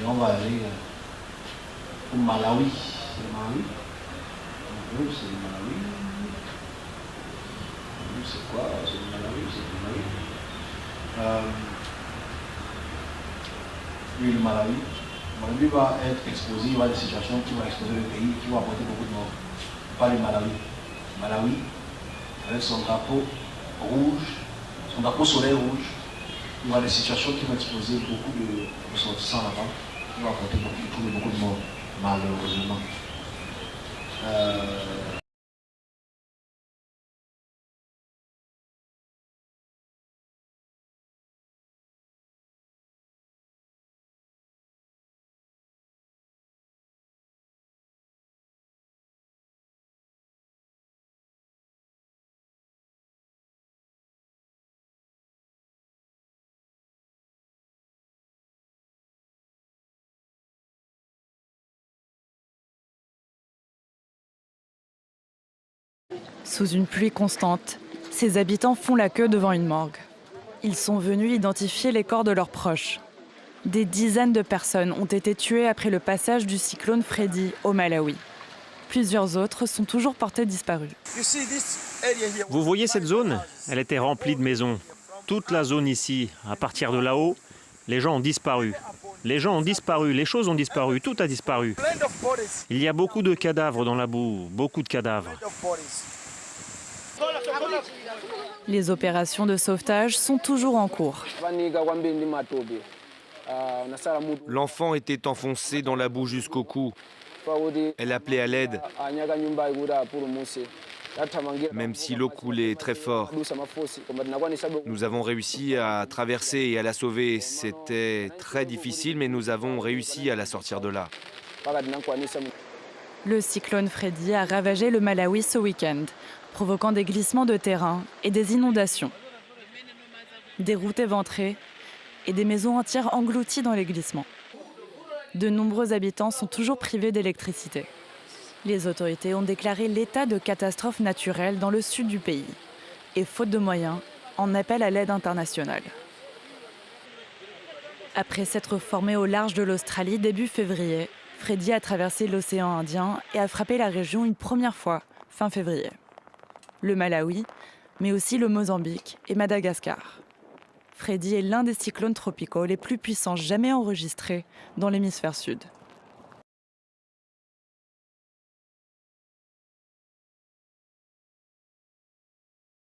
on va aller au Malawi. C'est le Malawi. C'est le Malawi. C'est quoi? C'est le Malawi. C'est le Malawi. Oui, le Malawi. Le Malawi va être exposé, il va y avoir des situations qui vont exposer le pays, qui vont apporter beaucoup de morts. Pas le Malawi. Malawi, avec son drapeau rouge, son drapeau solaire rouge, il y aura des situations qui vont exposer beaucoup de ressortissants là-bas, qui vont apporter beaucoup de morts, malheureusement. Sous une pluie constante, ces habitants font la queue devant une morgue. Ils sont venus identifier les corps de leurs proches. Des dizaines de personnes ont été tuées après le passage du cyclone Freddy au Malawi. Plusieurs autres sont toujours portés disparus. Vous voyez cette zone? Elle était remplie de maisons. Toute la zone ici, à partir de là-haut, les gens ont disparu. Les gens ont disparu, les choses ont disparu, tout a disparu. Il y a beaucoup de cadavres dans la boue, beaucoup de cadavres. Les opérations de sauvetage sont toujours en cours. L'enfant était enfoncé dans la boue jusqu'au cou. Elle appelait à l'aide. Même si l'eau coulait très fort, nous avons réussi à traverser et à la sauver. C'était très difficile, mais nous avons réussi à la sortir de là. Le cyclone Freddy a ravagé le Malawi ce week-end, provoquant des glissements de terrain et des inondations. Des routes éventrées et des maisons entières englouties dans les glissements. De nombreux habitants sont toujours privés d'électricité. Les autorités ont déclaré l'état de catastrophe naturelle dans le sud du pays et, faute de moyens, en appellent à l'aide internationale. Après s'être formé au large de l'Australie début février, Freddy a traversé l'océan Indien et a frappé la région une première fois, fin février. Le Malawi, mais aussi le Mozambique et Madagascar. Freddy est l'un des cyclones tropicaux les plus puissants jamais enregistrés dans l'hémisphère sud.